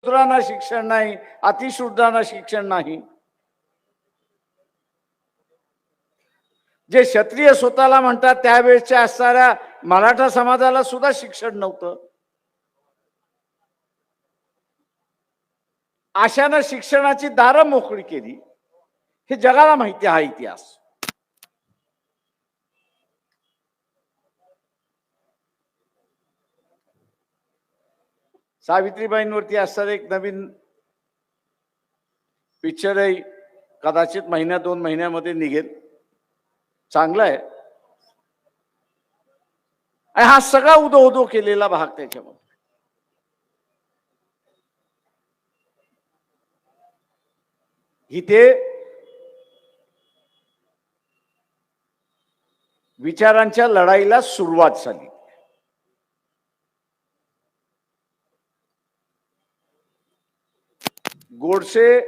शूद्रांना शिक्षण नाही, अतिशूद्रांना शिक्षण नाही. जे क्षत्रिय स्वतःला म्हणतात त्यावेळेच्या असणाऱ्या मराठा समाजाला सुद्धा शिक्षण नव्हतं. अशानं शिक्षणाची दारं मोकळी केली. हे जगाला माहिती आहे, हा इतिहास. सावित्रीबाईंवरती असणारं एक नवीन पिक्चरही कदाचित महिन्या 2 महिन्यामध्ये निघेल. चांगला आहे. आणि हा सगळा उदो केलेला भाग त्याच्यामध्ये. इथे विचारांच्या लढाईला सुरुवात झाली. गोडसे,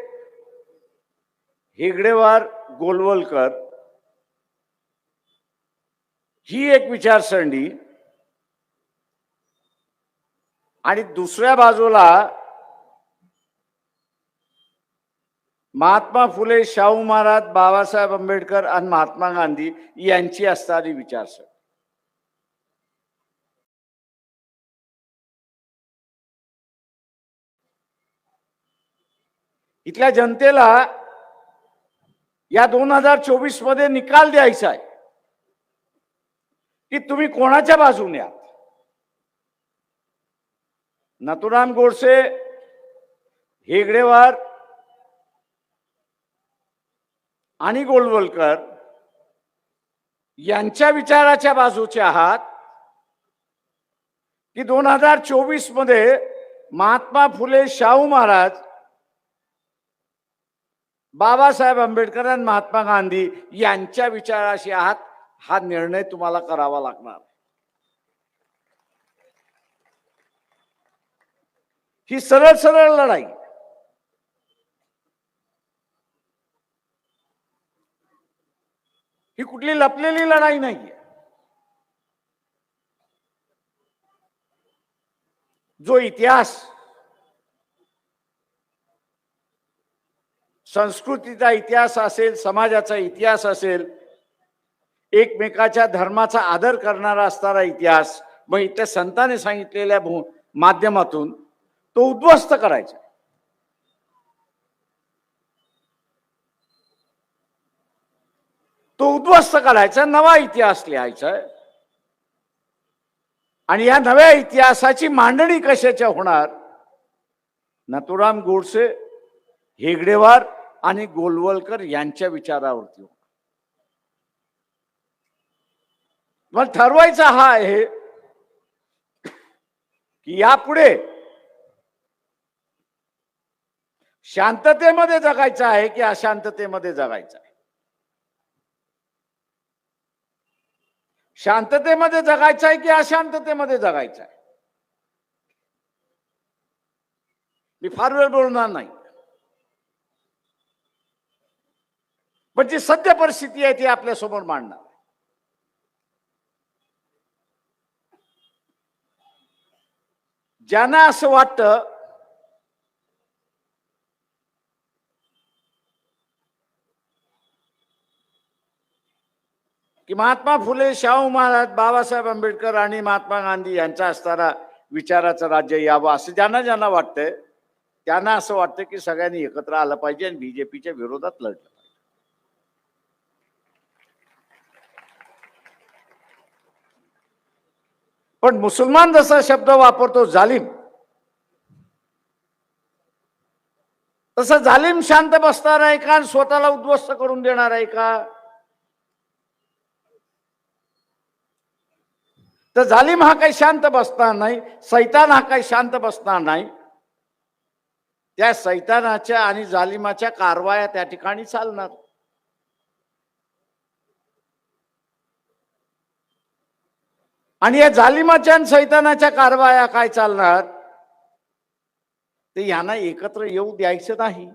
हेगडेवार, गोलवलकर ही एक विचारसरणी आणि दुसऱ्या बाजूला महात्मा फुले, शाहू महाराज, बाबासाहेब आंबेडकर आणि महात्मा गांधी यांची असणारी विचारसरणी. इथल्या जनतेला या 2024 मध्ये निकाल द्यायचा आहे की तुम्ही कोणाच्या बाजूने आहात. नाथूराम गोडसे, हेगडेवार आणि गोलवलकर यांच्या विचाराच्या बाजूचे आहात की 2024 मध्ये महात्मा फुले, शाहू महाराज, बाबासाहेब आंबेडकर आणि महात्मा गांधी यांच्या विचाराशी आहात. हा निर्णय तुम्हाला करावा लागणार. ही सरळ सरळ लढाई. ही कुठली लपलेली लढाई नाहीये. जो इतिहास, संस्कृतीचा इतिहास असेल, समाजाचा इतिहास असेल, एकमेकाच्या धर्माचा आदर करणारा असणारा इतिहास, मग इथल्या संतांनी सांगितलेल्या माध्यमातून तो उद्ध्वस्त करायचा. तो उद्ध्वस्त करायचा, नवा इतिहास लिहायचा. आणि या नव्या इतिहासाची मांडणी कशाच्या होणार? नाथूराम गोडसे, हेगडेवार आणि गोलवलकर यांच्या विचारावरती. मला ठरवायचा हा आहे की यापुढे शांततेमध्ये जगायचं आहे की अशांततेमध्ये जगायचं आहे. शांततेमध्ये जगायचं आहे की अशांततेमध्ये जगायचं आहे. मी फार वेळ बोलणार नाही, पण जी सद्य परिस्थिती आहे ती आपल्या समोर मांडणार. ज्यांना असं वाटतं की महात्मा फुले, शाहू महाराज, बाबासाहेब आंबेडकर आणि महात्मा गांधी यांचा असणारा विचाराचं राज्य यावं असं ज्यांना वाटतंय, त्यांना असं वाटतं की सगळ्यांनी एकत्र आलं पाहिजे आणि बीजेपीच्या विरोधात लढलं पाहिजे. पण मुसलमान जसा शब्द वापरतो जालिम, तसं जालिम शांत बसणार आहे का आणि स्वतःला उद्ध्वस्त करून देणार आहे का? तर जालिम हा काही शांत बसणार नाही, सैतान हा काही शांत बसणार नाही. त्या सैतानाच्या आणि जालिमाच्या कारवाया त्या ठिकाणी चालणार. आणि या जालिमाच्या आणि सैतानाच्या कारवाया काय चालणार? ते यांना एकत्र येऊ द्यायचं नाही.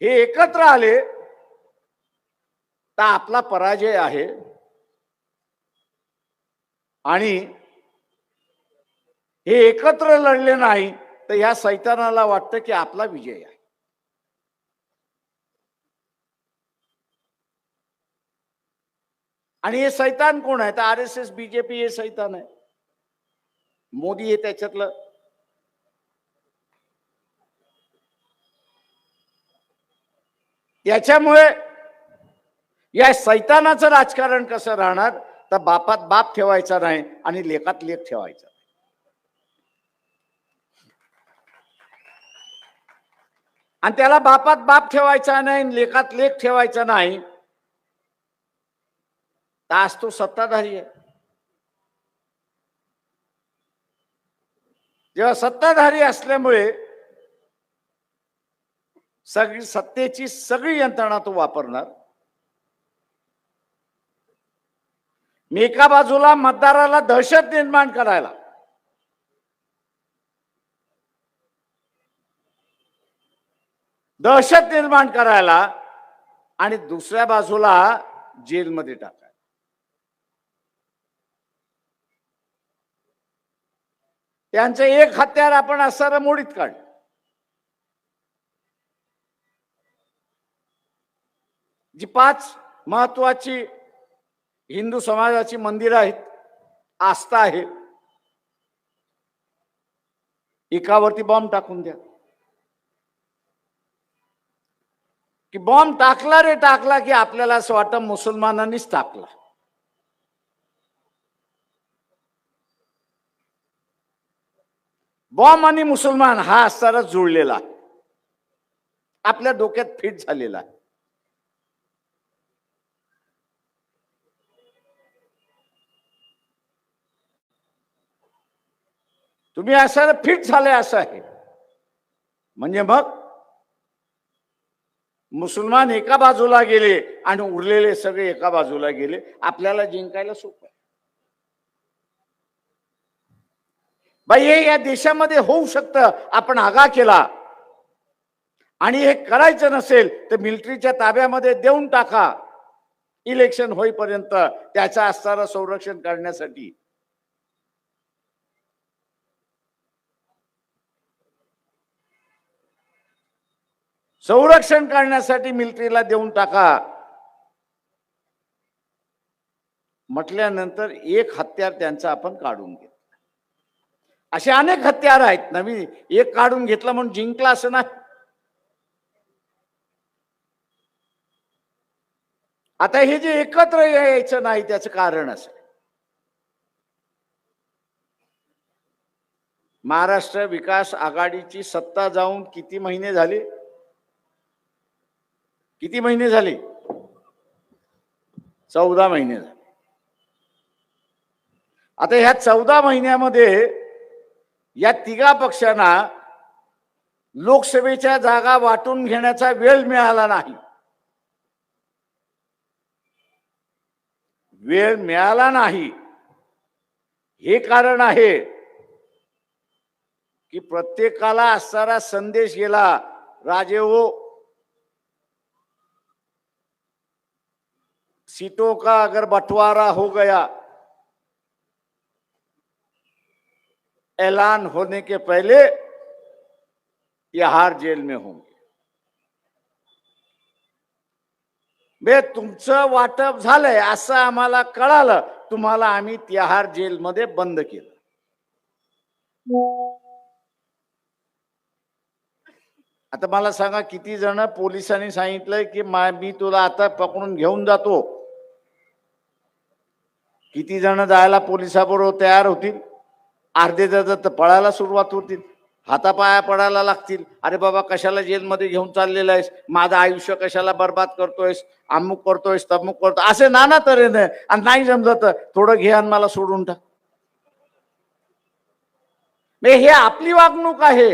हे एकत्र आले तर आपला पराजय आहे. आणि हे एकत्र लढले नाही तर या सैतानाला वाटतं की आपला विजय आहे. आणि हे सैतान कोण आहे? तर RSS BJP हे सैतान आहे. मोदी हे त्याच्यातलं. याच्यामुळे या सैतानाचं राजकारण कसं राहणार? तर बापात बाप ठेवायचा नाही आणि लेखात लेख ठेवायचा. आणि त्याला बापात बाप ठेवायचा नाही, लेखात लेख ठेवायचा नाही, तर आज तो सत्ताधारी आहे. जेव्हा सत्ताधारी असल्यामुळे सत्तेची सगळी यंत्रणा तो वापरणार. मी एका बाजूला मतदाराला दहशत निर्माण करायला, आणि दुसऱ्या बाजूला जेलमध्ये टाकायला. त्यांचं एक हत्यार आपण असं मोडीत काढलं. जी 5 महत्वाची हिंदू समाजाची मंदिरं आहेत, आस्था आहे, एकावरती बॉम्ब टाकून द्या. की बॉम्ब टाकला रे टाकला की आपल्याला असं वाटतं मुसलमानांनीच टाकला. बॉम्ब आणि मुसलमान हा असतानाच जुळलेला आपल्या डोक्यात फिट झालेला आहे. तुम्ही असं फिट झाले असं आहे. म्हणजे मग मुसलमान एका बाजूला गेले आणि उरलेले सगळे एका बाजूला गेले. आपल्याला जिंकायला सोपं आहे. बाई हे या देशामध्ये होऊ शकतं. आपण आगा केला आणि हे करायचं नसेल तर मिलिटरीच्या ताब्यामध्ये देऊन टाका इलेक्शन होईपर्यंत, त्याचा असणारं संरक्षण करण्यासाठी. संरक्षण करण्यासाठी मिलिटरीला देऊन टाका म्हटल्यानंतर एक हत्यार त्यांचं आपण काढून घेतलं. असे अनेक हत्यार आहेत. नवीन एक काढून घेतलं म्हणून जिंकला असं नाही. आता हे जे एकत्र यायचं नाही त्याचं कारण असं, महाराष्ट्र विकास आघाडीची सत्ता जाऊन किती महिने झाले? किती महिने झाले? 14 महिने झाले. आता ह्या 14 महिन्यामध्ये या तिघा पक्षांना लोकसभेच्या जागा वाटून घेण्याचा वेळ मिळाला नाही. वेळ मिळाला नाही हे कारण आहे की प्रत्येकाला असणारा संदेश गेला, राजे हो सीटों का अगर बंटवारा हो गया, ऐलान होने के पहले तिहाड़ जेल में होंगे. बे तुमचं वाटप झालंय असं आम्हाला कळालं, तुम्हाला आम्ही तिहाड़ जेलमध्ये बंद केलं. आता मला सांगा किती जण पोलिसांनी सांगितलंय की मी तुला आता पकडून घेऊन जातो? किती जण जायला पोलिसाबरोबर तयार होतील? अर्धे जण तर पळायला सुरुवात होतील, हातापाया पडायला लागतील. अरे बाबा कशाला जेलमध्ये घेऊन चाललेला आहेस, माझं आयुष्य कशाला बर्बाद करतोयस, अमुक करतोयस तमुक करतो, असे नाना तऱ्हेने. आणि नाही जमलं तर थोडं घे आणि मला सोडून टाक. हे आपली वागणूक आहे.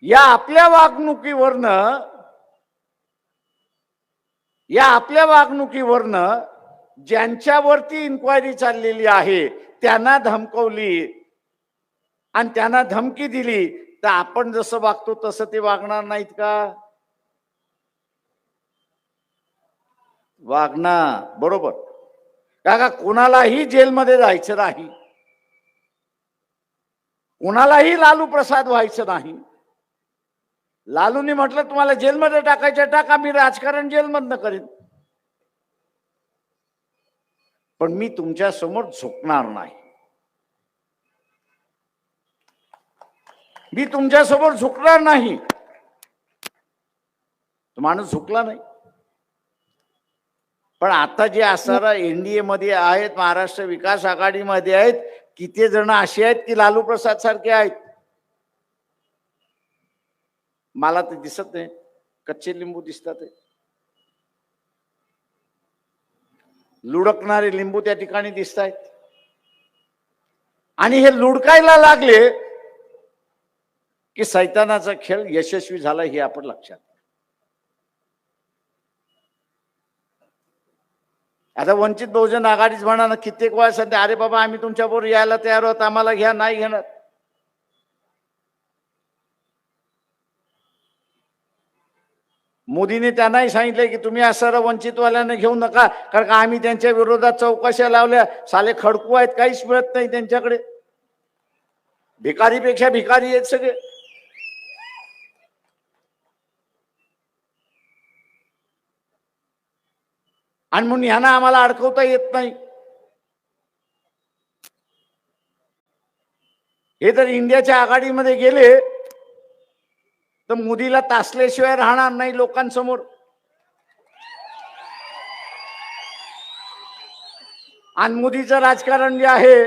या आपल्या वागणुकीवरनं ज्यांच्यावरती इन्क्वायरी चाललेली आहे त्यांना धमकवली आणि त्यांना धमकी दिली, तर आपण जसं वागतो तसं ते वागणार नाहीत का? वागणार बरोबर. का कोणालाही जेलमध्ये जायचं नाही, कोणालाही लालू प्रसाद व्हायचं नाही. लालूनी म्हटलं तुम्हाला जेलमध्ये टाकायचं टाका, मी राजकारण जेलमधनं करीन, पण मी तुमच्या समोर झुकणार नाही. मी तुमच्या समोर झुकणार नाही. तो माणूस झुकला नाही. पण आता जे असणारा एनडीए मध्ये आहेत, महाराष्ट्र विकास आघाडीमध्ये आहेत, किती जण असे आहेत की लालू प्रसाद सारखे आहेत. मला ते दिसत नाही, कच्चे लिंबू दिसतात. लुडकणारे लिंबू त्या ठिकाणी दिसत आहेत. आणि हे लुडकायला लागले की सैतानाचा खेळ यशस्वी झाला हे आपण लक्षात. आता वंचित बहुजन आघाडीच म्हणा ना, कित्येक वेळा सध्या अरे बाबा आम्ही तुमच्या बरोबर यायला तयार आहोत, आम्हाला घ्या, नाही घेणार. मोदीने त्यांनाही सांगितलं की तुम्ही असं वंचितवाल्यांना घेऊ नका, कारण का आम्ही त्यांच्या विरोधात चौकशा लावल्या, साले खडकू आहेत, काहीच मिळत नाही त्यांच्याकडे, भिकारीपेक्षा भिकारी आहेत सगळे. आणि म्हणून ह्यांना आम्हाला अडकवता येत नाही. हे जर इंडियाच्या आघाडीमध्ये गेले तर मोदीला तासल्याशिवाय राहणार नाही लोकांसमोर. आणि मोदीचं राजकारण जे आहे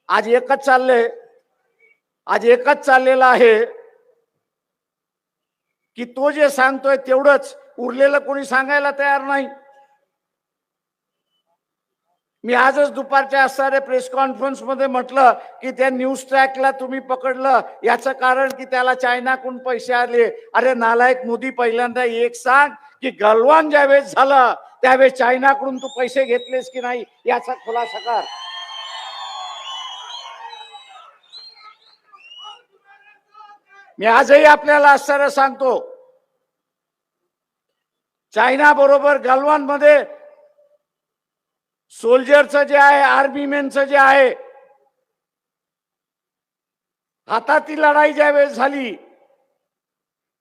आज एकच चाललंय, आज एकच चाललेलं आहे की तो जे सांगतोय तेवढंच, उरलेलं कोणी सांगायला तयार नाही. मी आजच दुपारच्या असणाऱ्या प्रेस कॉन्फरन्स मध्ये म्हटलं की त्या न्यूज ट्रॅकला तुम्ही पकडलं, याचं कारण की त्याला चायनाकडून पैसे आले. अरे नालायक मोदी, पहिल्यांदा एक सांग की गलवान ज्यावेळेस झालं त्यावेळेस चायनाकडून तू पैसे घेतलेस की नाही याचा खुलासा कर. मी आजही आपल्याला असणारं सांगतो, चायना बरोबर गलवान मध्ये सोल्जरचं जे आहे, आर्मी मेनचं जे आहे, हाताती लढाई ज्या वेळेस झाली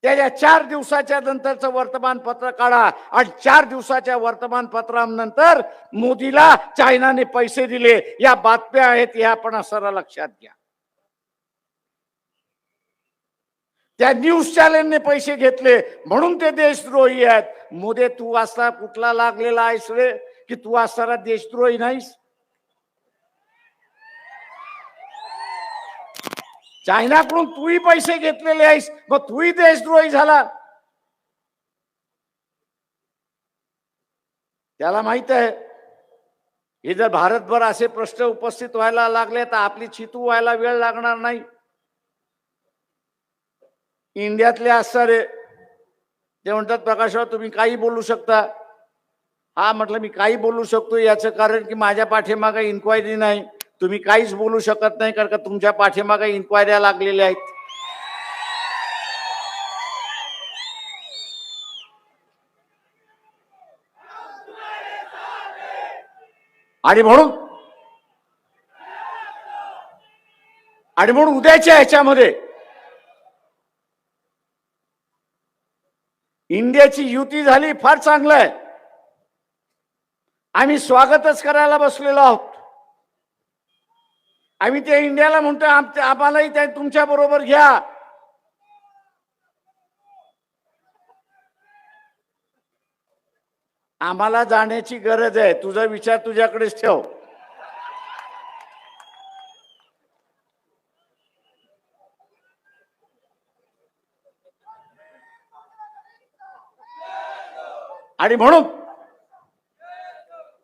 त्याच्या 4 दिवसाच्या नंतरचं वर्तमानपत्र काढा आणि 4 दिवसाच्या वर्तमानपत्रानंतर मोदीला चायनाने पैसे दिले. या बातम्या आहेत, हे आपण सरळ लक्षात घ्या. त्या न्यूज चॅनलने पैसे घेतले म्हणून ते देशद्रोही आहेत. मोदी तू असा कुठला लागलेला आहेस रे की तू असणारा देशद्रोही नाहीस? चायनाकडून तूही पैसे घेतलेले आहेस, मग तूही देशद्रोही झाला. त्याला माहित आहे हे जर भारतभर असे प्रश्न उपस्थित व्हायला लागले तर आपली चितू व्हायला वेळ लागणार नाही. इंडियातले असणारे ते म्हणतात प्रकाशराव तुम्ही काही बोलू शकता. हा म्हटलं मी काही बोलू शकतो, याचं कारण की माझ्या पाठीमागे इन्क्वायरी नाही. तुम्ही काहीच बोलू शकत नाही कारण का तुमच्या पाठीमागे इन्क्वायऱ्या लागलेल्या आहेत. आणि म्हणून उद्याच्या ह्याच्यामध्ये इंडियाची युती झाली, फार चांगलं आहे. आम्ही स्वागतच करायला बसलेलो आहोत. आम्ही त्या इंडियाला म्हणतो आम्हालाही त्या तुमच्या बरोबर घ्या. आम्हाला जाण्याची गरज आहे, तुझा विचार तुझ्याकडेच ठेव. आणि म्हणून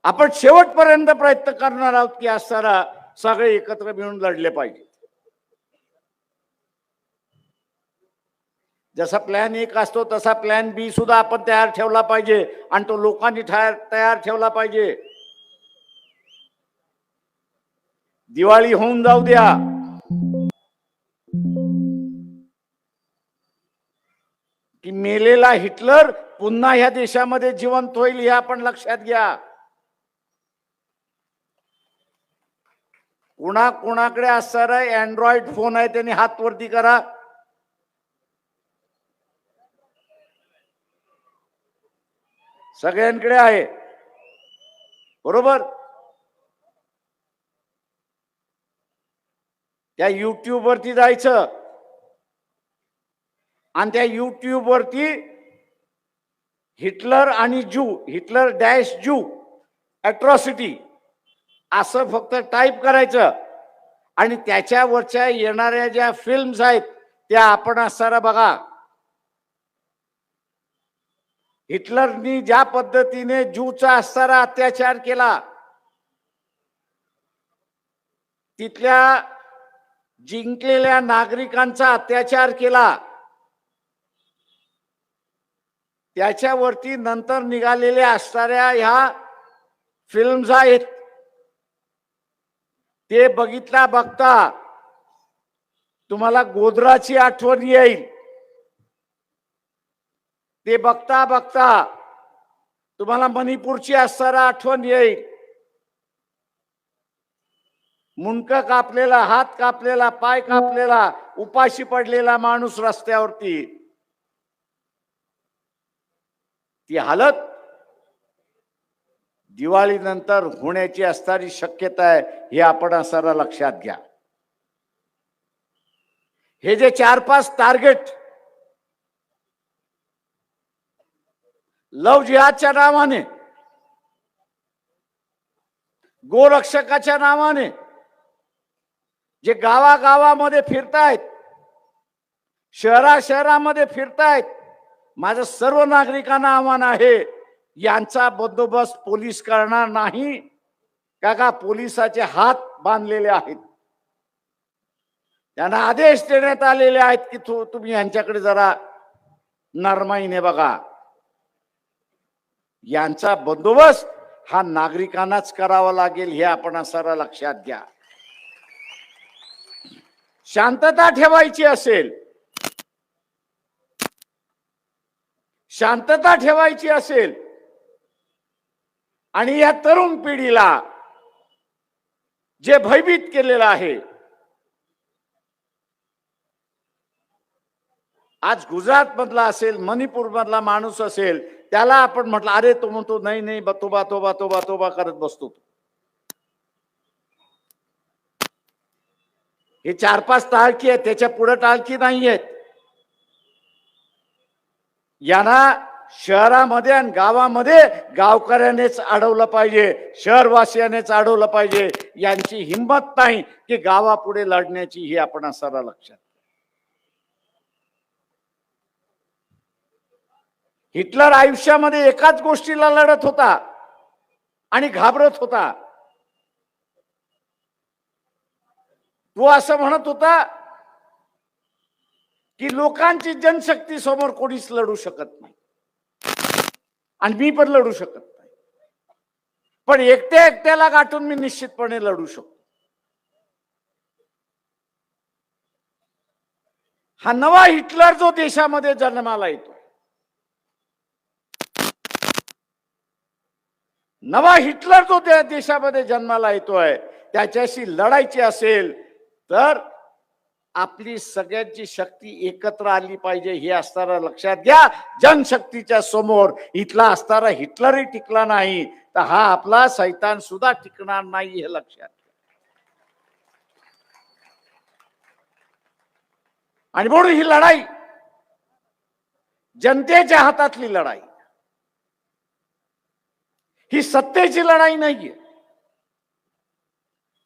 आपण शेवटपर्यंत प्रयत्न करणार आहोत की असताना सगळे एकत्र मिळून लढले पाहिजे. जसा प्लॅन एक असतो तसा प्लॅन बी सुद्धा आपण तयार ठेवला पाहिजे आणि तो लोकांनी तयार ठेवला पाहिजे. दिवाळी होऊन जाऊ द्या, की मेलेला हिटलर पुन्हा ह्या देशामध्ये जिवंत होईल हे आपण लक्षात घ्या. कुणाकडे असणारा अँड्रॉइड फोन आहे त्यांनी हात वरती करा. सगळ्यांकडे आहे, बरोबर. त्या युट्यूब वरती जायचं आणि त्या युट्यूब वरती हिटलर आणि जू, हिटलर डॅश जू अॅट्रॉसिटी असं फक्त टाईप करायचं आणि त्याच्यावरच्या येणाऱ्या ज्या फिल्म्स आहेत त्या आपण असणारा बघा. हिटलरनी ज्या पद्धतीने ज्यूचा असणारा अत्याचार केला, तिथल्या जिंकलेल्या नागरिकांचा अत्याचार केला, त्याच्यावरती नंतर निघालेल्या असणाऱ्या ह्या फिल्म्स आहेत. ते बघितल्या बघता तुम्हाला गोधराची आठवण येईल. ते बघता बघता तुम्हाला मणिपूरची असणारा आठवण येईल. मुंडकं कापलेला, हात कापलेला, पाय कापलेला, उपाशी पडलेला माणूस रस्त्यावरती, ती हालत दिवाळीनंतर होण्याची असणारी शक्यता आहे, हे आपण असणारा लक्षात घ्या. हे जे 4-5 टार्गेट लव जिहादच्या नावाने, गोरक्षकाच्या नावाने जे गावागावामध्ये फिरतायत, शहरामध्ये फिरतायत, माझं सर्व नागरिकांना आव्हान आहे, यांचा बंदोबस्त पोलीस करणार नाही का पोलिसाचे हात बांधलेले आहेत. त्यांना आदेश देण्यात आलेले आहेत की तुम्ही यांच्याकडे जरा नरमाईने बघा. यांचा बंदोबस्त हा नागरिकांनाच करावा लागेल, हे आपण असं लक्षात घ्या. शांतता ठेवायची असेल, शांतता ठेवायची असेल आणि या तरुण पिढीला जे भयभीत केलेलं आहे, आज गुजरात मधला असेल, मणिपूर मधला माणूस असेल, त्याला आपण म्हटलं अरे तो म्हणतो नाही नाही तोबा तोबा तोबा तोबा करत बसतो. हे 4-5 टाळकी आहेत, त्याच्या पुढे टाळकी नाही आहेत. यांना शहरामध्ये आणि गावामध्ये गावकऱ्यानेच अडवलं पाहिजे, शहरवासियानेच अडवलं पाहिजे. यांची हिंमत नाही की गावापुढे लढण्याची, ही आपण असं लक्षात. हिटलर आयुष्यामध्ये एकाच गोष्टीला लढत होता आणि घाबरत होता. तो असं म्हणत होता की लोकांची जनशक्ती समोर कोणीच लढू शकत नाही आणि मी पण लढू शकत नाही, पण एकट्या एकट्याला गाठून मी निश्चितपणे लढू शकतो. हा नवा हिटलर जो देशामध्ये जन्माला येतो, नवा हिटलर जो देशामध्ये जन्माला येतोय, त्याच्याशी लढायची असेल तर आपली सगळ्यांची शक्ती एकत्र आली पाहिजे, हे असताना लक्षात घ्या. जनशक्तीच्या समोर इथला असताना हिटलरही टिकला नाही तर हा आपला सैतान सुद्धा टिकणार नाही, हे लक्षात घ्या. आणि म्हणून ही लढाई जनतेच्या हातातली लढाई, ही सत्तेची लढाई नाहीये.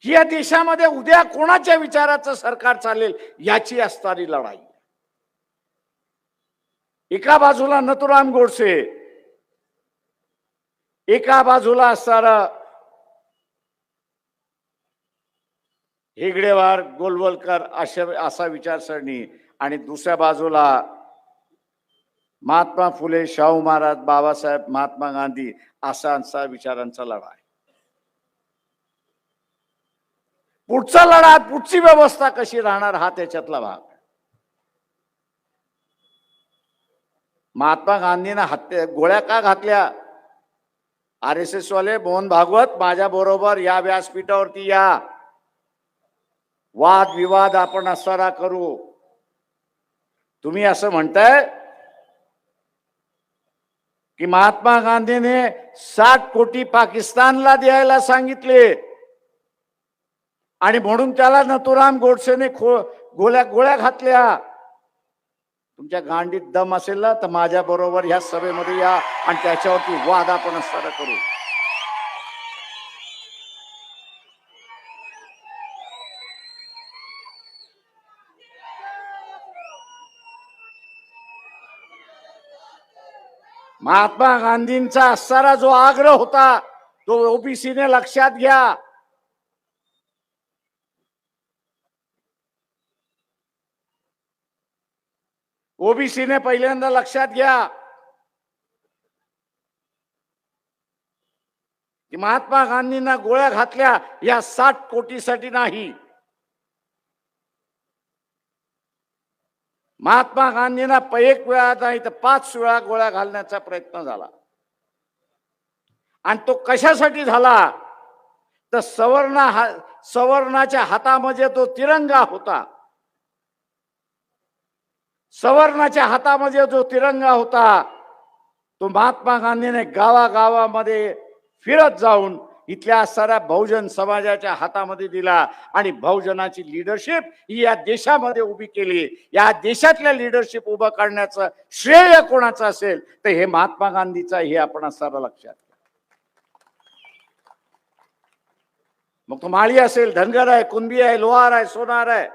ही या देशामध्ये उद्या कोणाच्या विचाराचं सरकार चालेल याची असणारी लढाई. एका बाजूला नथुराम गोडसे, एका बाजूला असणारा हेगडेवार, गोलवलकर असा विचारसरणी, आणि दुसऱ्या बाजूला महात्मा फुले, शाहू महाराज, बाबासाहेब, महात्मा गांधी असा विचारांचा लढा आहे. पुढचा लढा, पुढची व्यवस्था कशी राहणार हा त्याच्यातला भाग. महात्मा गांधींना गोळ्या का घातल्या? RSS वाले मोहन भागवत माझ्या बरोबर या व्यासपीठावरती या, वाद विवाद आपण असताना करू. तुम्ही असं म्हणताय की महात्मा गांधीने 60 कोटी पाकिस्तानला द्यायला सांगितले आणि म्हणून त्याला नथुराम गोडसेने गोळ्या गोळ्या घातल्या. तुमच्या गांडीत दम असेल ना तर माझ्या बरोबर ह्या सभेमध्ये या आणि त्याच्यावरती वाद आपण असताना करू. महात्मा गांधींचा असणारा जो आग्रह होता तो ओबीसीने लक्षात घ्या. ओबीसीने पहिल्यांदा लक्षात घ्या की महात्मा गांधींना गोळ्या घातल्या या 60 कोटीसाठी नाही. महात्मा गांधींना एक वेळा नाही तर 5 वेळा गोळ्या घालण्याचा प्रयत्न झाला. आणि तो कशासाठी झाला तर सवर्णाच्या हातामध्ये तो तिरंगा होता. सवर्णाच्या हातामध्ये जो तिरंगा होता तो महात्मा गांधीने गावागावामध्ये फिरत जाऊन इथल्या साऱ्या बहुजन समाजाच्या हातामध्ये दिला आणि बहुजनाची लीडरशिप ही या देशामध्ये उभी केली. या देशातल्या लीडरशिप उभं करण्याचं श्रेय कोणाचं असेल तर हे महात्मा गांधीचं, हे आपण सारं लक्षात घ्या. मग तो माळी असेल, धनगर आहे, कुणबी आहे, लोहार आहे, सोनार आहे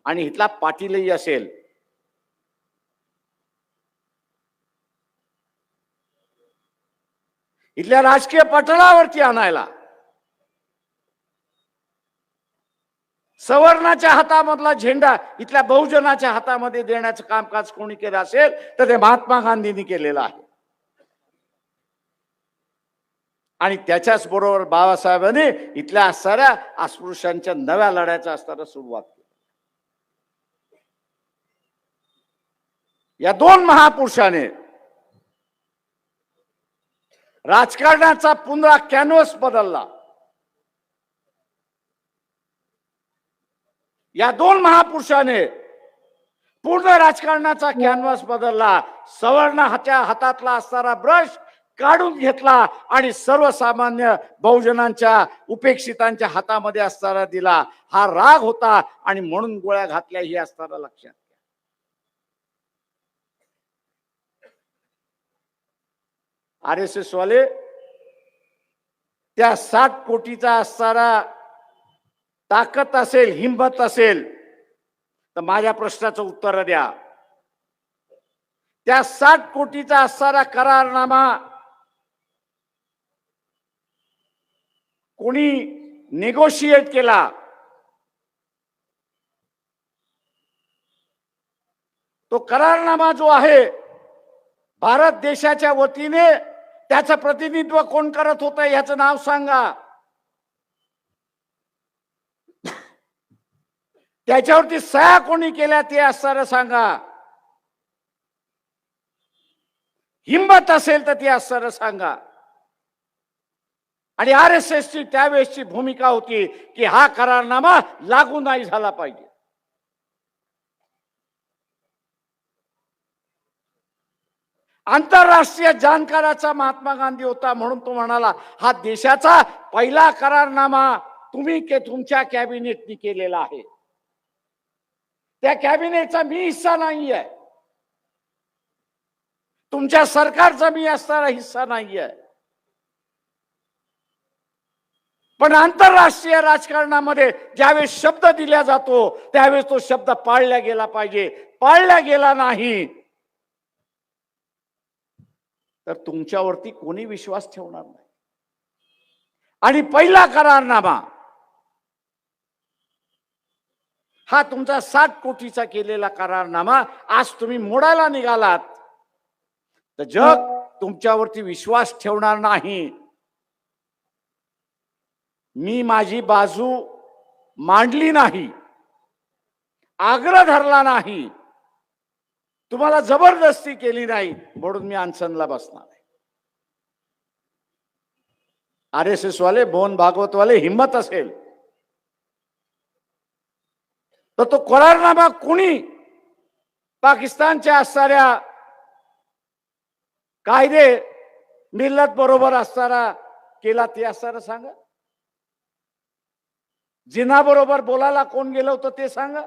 आणि इथला पाटीलही असेल. इथल्या राजकीय पटलावरती आणायला सवर्णाच्या हातामधला झेंडा इथल्या बहुजनाच्या हातामध्ये देण्याचं कामकाज कोणी केलं असेल तर ते महात्मा गांधींनी केलेलं आहे. आणि त्याच्याच बरोबर बाबासाहेबांनी इथल्या साऱ्या अस्पृश्यांच्या नव्या लढ्याचा असताना सुरुवात केली. या दोन महापुरुषाने राजकारणाचा पुन्हा कॅनव्हास बदलला. या दोन महापुरुषाने पूर्ण राजकारणाचा कॅनव्हास बदलला. सवर्णाच्या हातातला असणारा ब्रश काढून घेतला आणि सर्वसामान्य बहुजनांच्या उपेक्षितांच्या हातामध्ये असताना दिला. हा राग होता आणि म्हणून गोळ्या घातल्या ही असताना लक्षात. RSS वाले त्या 60 कोटीचा असणारा ताकद असेल, हिंमत असेल तर माझ्या प्रश्नाचं उत्तर द्या. त्या 60 कोटीचा असणारा करारनामा कोणी नेगोशिएट केला? तो करारनामा जो आहे भारत देशाच्या वतीने त्याचं प्रतिनिधित्व कोण करत होतं याचं नाव सांगा. त्याच्यावरती सह्या कोणी केल्या ते असणारं सांगा. हिंमत असेल तर ते असणारं सांगा. आणि RSS ची त्यावेळेसची भूमिका होती की हा करारनामा लागू नाही झाला पाहिजे. आंतरराष्ट्रीय जाणकाराचा महात्मा गांधी होता म्हणून तो म्हणाला हा देशाचा पहिला करारनामा तुम्ही तुमच्या कॅबिनेटनी केलेला आहे. त्या कॅबिनेटचा मी हिस्सा नाही आहे. तुमच्या सरकारचा मी असणारा हिस्सा नाही आहे. पण आंतरराष्ट्रीय राजकारणामध्ये ज्यावेळेस शब्द दिला जातो त्यावेळेस तो शब्द पाळला गेला पाहिजे. पाळला गेला नाही तर तुमच्यावरती कोणी विश्वास ठेवणार नाही. आणि पहिला करारनामा हा तुमचा 60 कोटीचा केलेला करारनामा आज तुम्ही मोडायला निघालात तर जग तुमच्यावरती विश्वास ठेवणार नाही. मी माझी बाजू मांडली नाही, आग्रह धरला नाही, तुम्हाला जबरदस्ती केली नाही म्हणून मी अनशनला बसणार आहे. RSS वाले, मोहन भागवत वाले हिम्मत असेल तर तो करारनामा कोणी पाकिस्तानच्या असणाऱ्या कायदे मिल्लत बरोबर असताना केला ते असताना सांगा. जिना बरोबर बोलायला कोण गेलं होतं ते सांगा.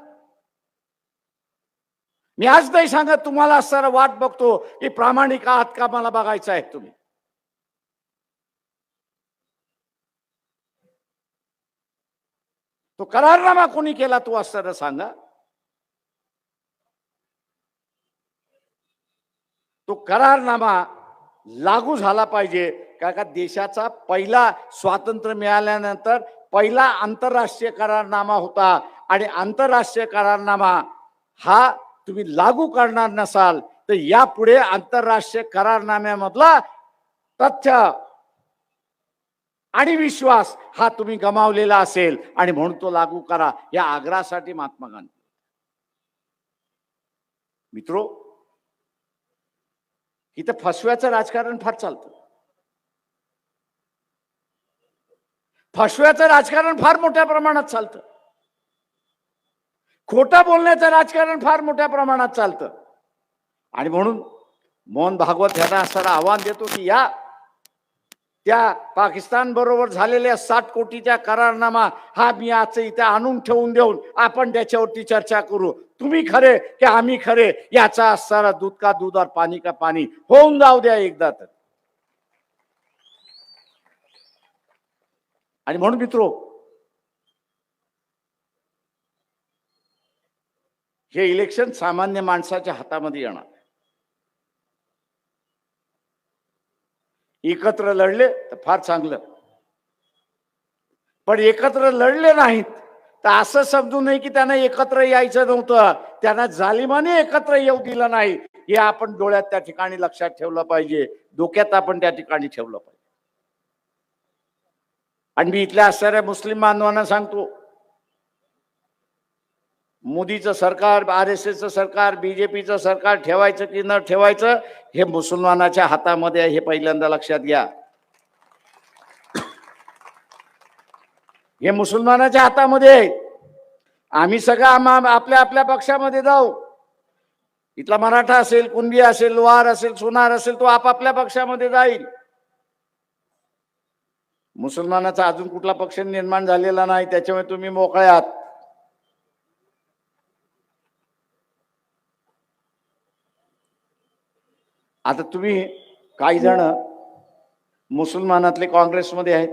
मी आज नाही सांगत, तुम्हाला असताना वाट बघतो की प्रामाणिक आहात का मला बघायचं आहे तुम्ही. तो करारनामा कोणी केला तो असताना सांगा. तो करारनामा लागू झाला पाहिजे. का देशाचा पहिला स्वातंत्र्य मिळाल्यानंतर पहिला आंतरराष्ट्रीय करारनामा होता आणि आंतरराष्ट्रीय करारनामा हा तुम्ही लागू करणार नसाल तर यापुढे आंतरराष्ट्रीय करारनाम्यामधला तथ्य आणि विश्वास हा तुम्ही गमावलेला असेल आणि म्हणून तो लागू करा, या आग्रहासाठी महात्मा गांधी. मित्रो, इथं फसव्याचं राजकारण फार चालतं. फसव्याचं राजकारण फार मोठ्या प्रमाणात चालतं. खोटं बोलण्याचं राजकारण फार मोठ्या प्रमाणात चालतं. आणि म्हणून मोहन भागवत यांना असं आव्हान देतो की या त्या पाकिस्तान बरोबर झालेल्या 60 कोटीच्या करारनामा हा मी आज इथे आणून ठेवून देऊन आपण त्याच्यावरती चर्चा करू. तुम्ही खरे की आम्ही खरे याचा असणारा दूध का दूध और पाणी का पाणी होऊन जाऊ द्या एकदा तर. आणि म्हणून मित्रो, हे इलेक्शन सामान्य माणसाच्या हातामध्ये येणार. एकत्र लढले तर फार चांगलं, पण एकत्र लढले नाहीत तर असं समजू नये की त्यांना एकत्र यायचं नव्हतं. त्यांना जालिमाने एकत्र येऊ दिलं नाही, हे आपण डोळ्यात त्या ठिकाणी लक्षात ठेवलं पाहिजे, डोक्यात आपण त्या ठिकाणी ठेवलं पाहिजे. आणि मी इथल्या असणाऱ्या मुस्लिम बांधवांना सांगतो, मोदीचं सरकार, RSSचं सरकार, बीजेपीचं सरकार ठेवायचं की न ठेवायचं हे मुसलमानाच्या हातामध्ये आहे, हे पहिल्यांदा लक्षात घ्या. हे मुसलमानाच्या हातामध्ये आहे. आम्ही सगळं आपल्या आपल्या पक्षामध्ये जाऊ. इथला मराठा असेल, कुणबी असेल, लोहार असेल, सोनार असेल, तो आपापल्या पक्षामध्ये जाईल. मुसलमानाचा अजून कुठला पक्ष निर्माण झालेला नाही, त्याच्यामुळे तुम्ही मोकळे आहात. आता तुम्ही काही जण मुसलमानातले काँग्रेसमध्ये आहेत,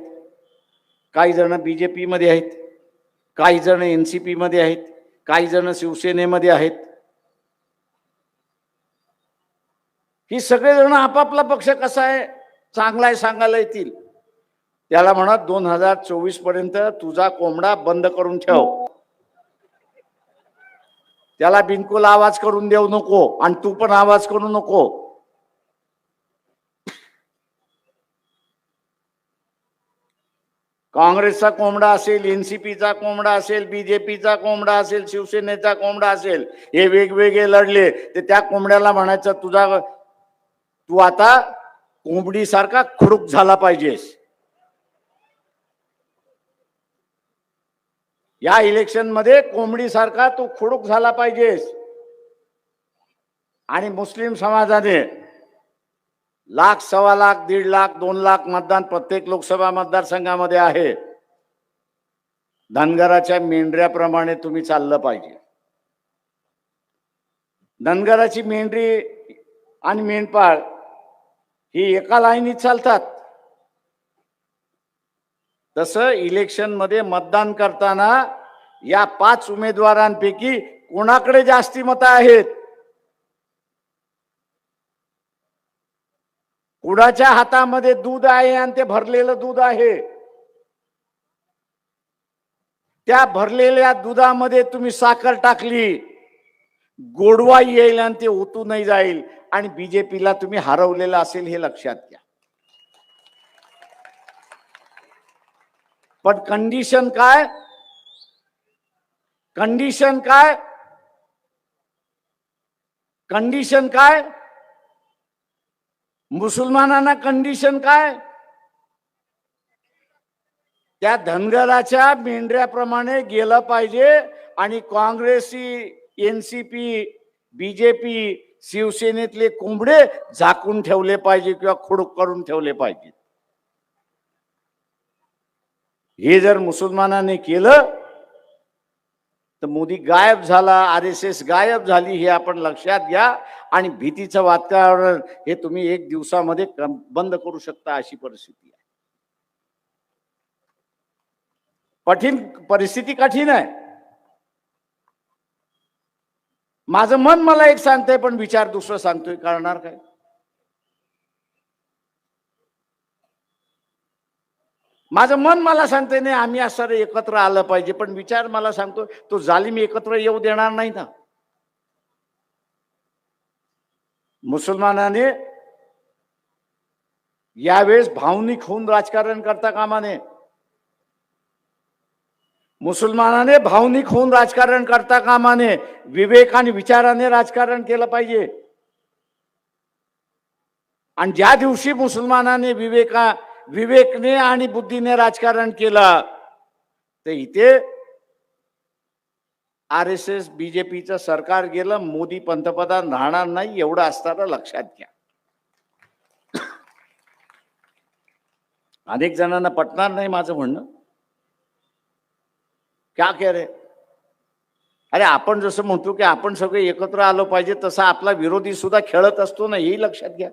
काही जण BJP मध्ये आहेत, काही जण NCP मध्ये आहेत, काही जण शिवसेनेमध्ये आहेत. ही सगळे जण आपापला पक्ष कसा आहे चांगला आहे सांगायला येतील. त्याला म्हणा 2024 पर्यंत तुझा कोंबडा बंद करून ठेव, त्याला बिनकुल आवाज करून देऊ नको आणि तू पण आवाज करू नको. काँग्रेसचा कोंबडा असेल, NCPचा कोंबडा असेल, BJPचा कोंबडा असेल, शिवसेनेचा कोंबडा असेल, हे वेगवेगळे लढले तर त्या कोंबड्याला म्हणायचं तू आता कोंबडीसारखा खुडूक झाला पाहिजेस. या इलेक्शन मध्ये कोंबडीसारखा तू खुडूक झाला पाहिजेस. आणि मुस्लिम समाजाने 1,00,000, 1,25,000, 1,50,000, 2,00,000 मतदान प्रत्येक लोकसभा मतदारसंघामध्ये आहे. धनगराच्या मेंढऱ्याप्रमाणे तुम्ही चाललं पाहिजे. धनगराची मेंढरी आणि मेंढपाळ ही एका लाईनीत चालतात. तसं इलेक्शन मध्ये मतदान करताना या 5 उमेदवारांपैकी कोणाकडे जास्ती मतं आहेत, कुणाच्या हातामध्ये दूध आहे आणि ते भरलेलं दूध आहे, त्या भरलेल्या दुधामध्ये तुम्ही साखर टाकली, गोडवा येईल आणि ते ओतू नाही जाईल आणि BJPला तुम्ही हरवलेलं असेल हे लक्षात घ्या. पण कंडिशन काय? कंडिशन काय? कंडिशन काय? मुसलमानांना कंडिशन काय? त्या धनगराच्या मेंढऱ्याप्रमाणे गेलं पाहिजे आणि काँग्रेसी, एनसीपी, बीजेपी, शिवसेनेतले कोंबडे झाकून ठेवले पाहिजे किंवा खुडूक करून ठेवले पाहिजे. हे जर मुसलमानाने केलं तर मोदी गायब झाला, RSS गायब झाली, हे आपण लक्षात घ्या. आणि भीतीचं वातावरण हे तुम्ही एक दिवसामध्ये बंद करू शकता, अशी परिस्थिती आहे. परिस्थिती कठीण आहे. माझं मन मला एक सांगतंय, पण विचार दुसरं सांगतोय. करणार काय? माझं मन मला सांगतंय नाही, आम्ही असं एकत्र आलं पाहिजे, पण विचार मला सांगतो तो जालिम एकत्र येऊ देणार नाही ना. मुसलमानाने यावेळेस भावनिक होऊन राजकारण करता कामा नये. मुसलमानाने भावनिक होऊन राजकारण करता कामा नये. विवेक आणि विचाराने राजकारण केलं पाहिजे. आणि ज्या दिवशी मुसलमानाने विवेकने आणि बुद्धीने राजकारण केलं तर इथे RSS बीजेपीचं सरकार गेलं, मोदी पंतप्रधान राहणार नाही, एवढं असताना लक्षात घ्या. अनेक जणांना पटणार नाही माझं म्हणणं. क्या कह रहे? अरे आपण जसं म्हणतो की आपण सगळे एकत्र आलो पाहिजे, तसा आपला विरोधी सुद्धा खेळत असतो ना, हेही लक्षात घ्या.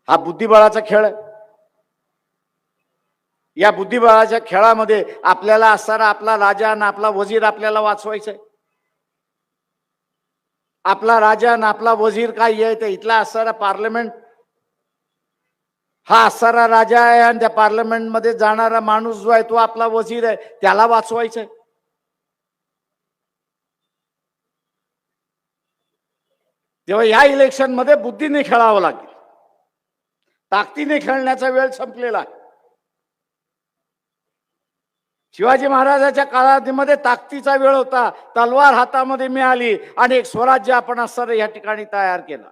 हा बुद्धिबळाचा खेळ आहे. या बुद्धिबळाच्या खेळामध्ये आपल्याला असणारा आपला राजा आणि आपला वजीर आपल्याला वाचवायचा आहे. आपला राजा आणि आपला वजीर काय आहे, तर इथला असणारा पार्लमेंट हा असणारा राजा आहे, आणि त्या पार्लमेंटमध्ये जाणारा माणूस जो आहे तो आपला वजीर आहे, त्याला वाचवायचा आहे. तेव्हा या इलेक्शन मध्ये बुद्धीने खेळावं लागेल. ताकदीने खेळण्याचा वेळ संपलेला आहे. शिवाजी महाराजांच्या काळामध्ये ताकदीचा वेळ होता, तलवार हातामध्ये मिळाली आणि एक स्वराज्य आपण असं या ठिकाणी तयार केला.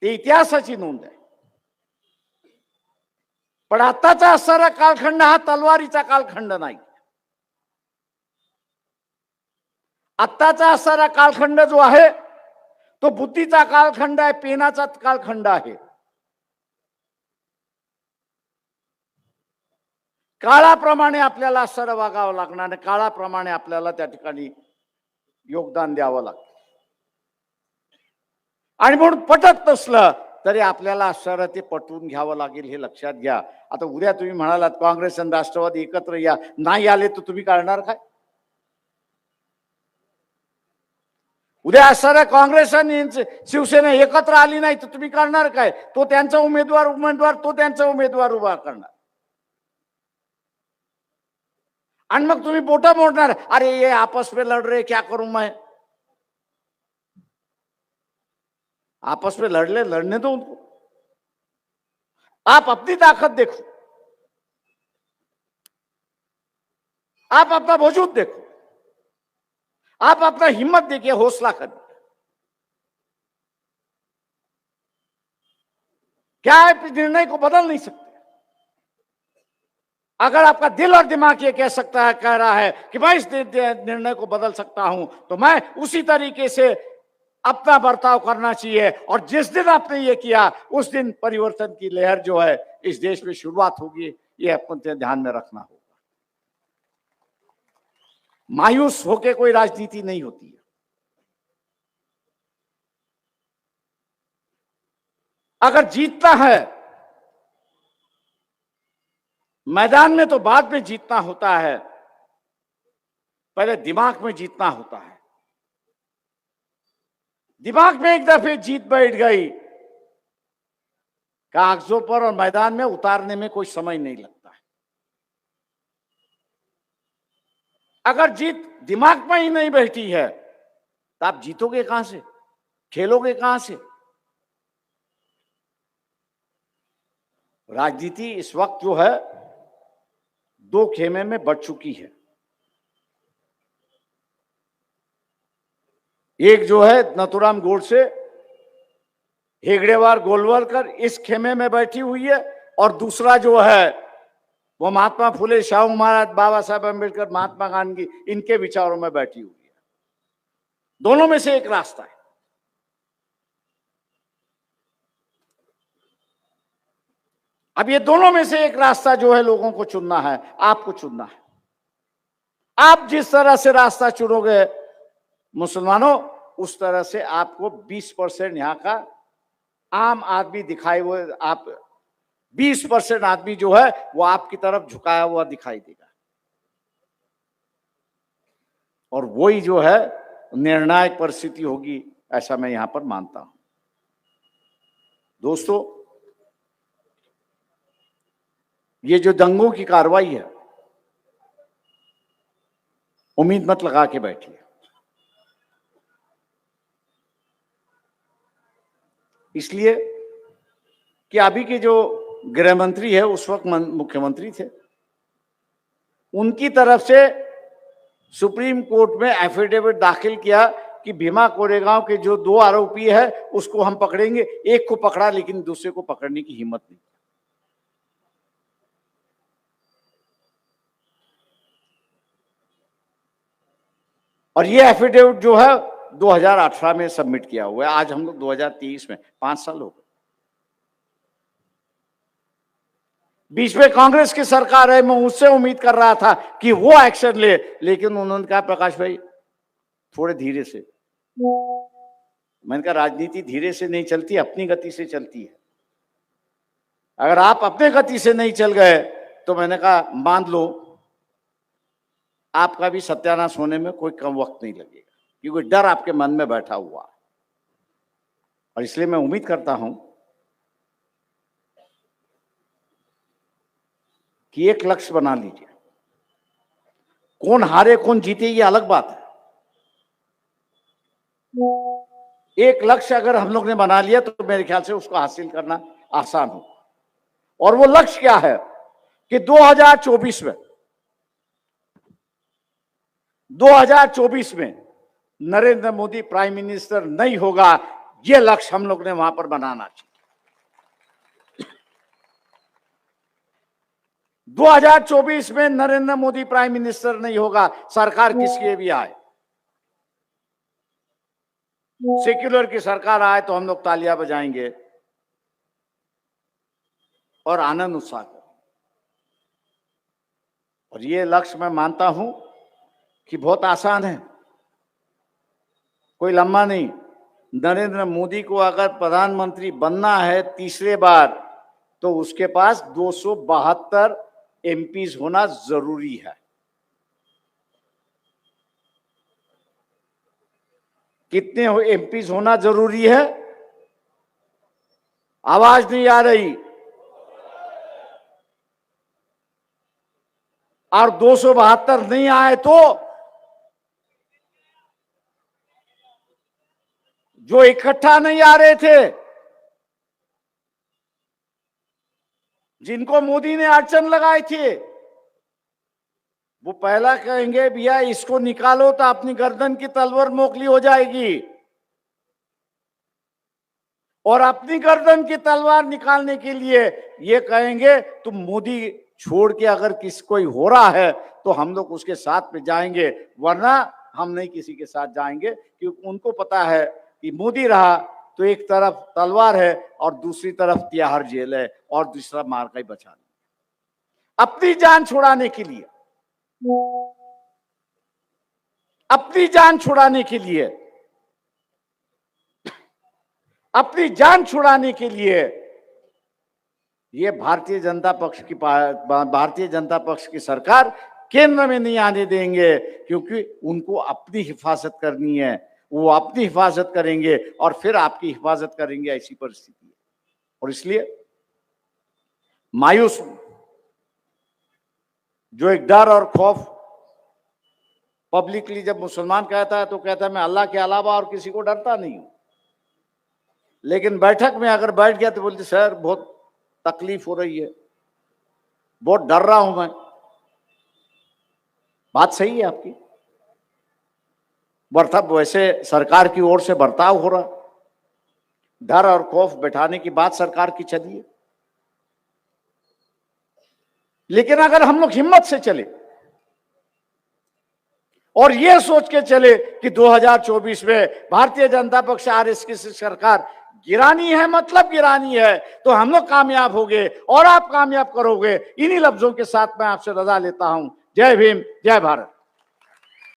ते इतिहासाची नोंद आहे. पण आताचा असणारा कालखंड हा तलवारीचा कालखंड नाही. आत्ताचा असणारा कालखंड जो आहे तो बुद्धीचा कालखंड आहे, पेनाचा कालखंड आहे. काळाप्रमाणे आपल्याला असं वागावं लागणार, काळाप्रमाणे आपल्याला त्या ठिकाणी योगदान द्यावं लागतं. आणि म्हणून पटत नसलं तरी आपल्याला असं ते पटवून घ्यावं लागेल, हे लक्षात घ्या. आता उद्या तुम्ही म्हणालात काँग्रेस आणि राष्ट्रवादी एकत्र या, नाही आले तर तुम्ही करणार काय? उद्या असणाऱ्या काँग्रेस आणि शिवसेना एकत्र आली नाही तर तुम्ही करणार काय? तो त्यांचा उमेदवार तो त्यांचा उमेदवार उभा करणार. आणि मग तुम्ही बोटा मोडणार, अरे ये आपस में लड़ रहे, क्या करूं मैं? आपस में लड़ने दो उनको. आप अपनी ताकत देखो, आप अपना वजूद देखो, आप अपना हिम्मत देखिए, हौसला करिए. क्या आप निर्णय को बदल नहीं सकते? अगर आपका दिल और दिमाग ये कह रहा है कि मैं इस निर्णय को बदल सकता हूं, तो मैं उसी तरीके से अपना बर्ताव करना चाहिए. और जिस दिन आपने ये किया उस दिन परिवर्तन की लहर जो है इस देश में शुरुआत होगी, ये अपन ध्यान में रखना होगा. मायूस होके कोई राजनीति नहीं होती है. अगर जीतना है मैदान में तो बाद में जीतना होता है, पहले दिमाग में जीतना होता है. दिमाग में एक दफे जीत बैठ गई, कागजों पर और मैदान में उतारने में कोई समय नहीं लगता है. अगर जीत दिमाग में ही नहीं बैठी है तो आप जीतोगे कहां से, खेलोगे कहां से? राजनीति इस वक्त जो है दो खेमे में बढ़ चुकी है. एक जो है नथुराम गोडसे, हेगड़ेवार गोलवलकर इस खेमे में बैठी हुई है, और दूसरा जो है वो महात्मा फुले, शाहू महाराज, बाबा साहब अम्बेडकर, महात्मा गांधी, इनके विचारों में बैठी हुई है। दोनों में से एक रास्ता है। अब ये दोनों में से एक रास्ता जो है लोगों को चुनना है, आपको चुनना है। आप जिस तरह से रास्ता चुनोगे मुसलमानों, उस तरह से आपको 20% यहां का आम आदमी दिखाई हुए, आप 20% आदमी जो है वो आपकी तरफ झुकाया हुआ दिखाई देगा, और वही जो है निर्णायक परिस्थिति होगी, ऐसा मैं यहां पर मानता हूं। दोस्तों, ये जो दंगों की कार्रवाई है, उम्मीद मत लगा के बैठिए। इसलिए कि अभी के जो गृह मंत्री है, उस वक्त मुख्यमंत्री थे, उनकी तरफ से सुप्रीम कोर्ट में एफिडेविट दाखिल किया कि भीमा कोरेगांव के जो 2 आरोपी है उसको हम पकड़ेंगे। एक को पकड़ा, लेकिन दूसरे को पकड़ने की हिम्मत नहीं। और ये एफिडेविट जो है 2018 में सबमिट किया हुआ है। आज हम लोग 2023 में, 5 साल हो गए। बीच में कांग्रेस की सरकार है, मैं उससे उम्मीद कर रहा था कि वो एक्शन ले, लेकिन उन्होंने कहा प्रकाश भाई थोड़े धीरे से। मैंने कहा राजनीति धीरे से नहीं चलती, अपनी गति से चलती है। अगर आप अपने गति से नहीं चल गए तो मैंने कहा मान लो आपका भी सत्यानाश होने में कोई कम वक्त नहीं लगेगा, क्योंकि डर आपके मन में बैठा हुआ। और इसलिए मैं उम्मीद करता हूं कि एक लक्ष्य बना लीजिए। कौन हारे कौन जीते ये अलग बात है। एक लक्ष्य अगर हम लोग ने बना लिया तो मेरे ख्याल से उसको हासिल करना आसान हो। और वो लक्ष्य क्या है कि 2024 में नरेंद्र मोदी प्राइम मिनिस्टर नहीं होगा, ये लक्ष्य हम लोग ने वहां पर बनाना चाहिए। 2024 में नरेंद्र मोदी प्राइम मिनिस्टर नहीं होगा, सरकार किसकी भी आए, सेक्युलर की सरकार आए तो हम लोग तालियां बजाएंगे और आनंद उत्साह करेंगे। और ये लक्ष्य मैं मानता हूं कि बहुत आसान है, कोई लंबा नहीं। नरेंद्र मोदी को अगर प्रधानमंत्री बनना है तीसरे बार, तो उसके पास 272 एमपीज होना जरूरी है। कितने एमपीज होना जरूरी है? आवाज नहीं आ रही। और 272 नहीं आए तो जो इकट्ठा नहीं आ रहे थे, जिनको मोदी ने अड़चन लगाई थी, वो पहला कहेंगे भैया इसको निकालो तो अपनी गर्दन की तलवार मोकली हो जाएगी। और अपनी गर्दन की तलवार निकालने के लिए ये कहेंगे तुम मोदी छोड़ के अगर किसी कोई हो रहा है तो हम लोग उसके साथ में जाएंगे, वरना हम नहीं किसी के साथ जाएंगे। क्योंकि उनको पता है कि मोदी रहा तो एक तरफ तलवार है और दूसरी तरफ तिहाड़ जेल है और दूसरा मार का ही बचाना। अपनी जान छुड़ाने के लिए, अपनी जान छुड़ाने के लिए, अपनी जान छुड़ाने के लिए ये भारतीय जनता पक्ष की सरकार केंद्र में नहीं आने देंगे, क्योंकि उनको अपनी हिफाजत करनी है। वो अपनी हिफाजत करेंगे और फिर आपकी हिफाजत करेंगे, ऐसी परिस्थिति है। और इसलिए मायूस जो एक डर और खौफ पब्लिकली जब मुसलमान कहता है तो कहता है मैं अल्लाह के अलावा और किसी को डरता नहीं हूं, लेकिन बैठक में अगर बैठ गया तो बोलते सर बहुत तकलीफ हो रही है, बहुत डर रहा हूं मैं। बात सही है आपकी, बर्ताव वैसे सरकार की ओर से बर्ताव हो रहा, डर और खौफ बैठाने की बात सरकार की चली है। लेकिन अगर हम लोग हिम्मत से चले और ये सोच के चले कि 2024 में भारतीय जनता पक्ष आरएसएस की सरकार गिरानी है, मतलब गिरानी है, तो हम लोग कामयाब होंगे और आप कामयाब करोगे। इन्हीं लफ्जों के साथ मैं आपसे रजा लेता हूं। जय भीम, जय भारत।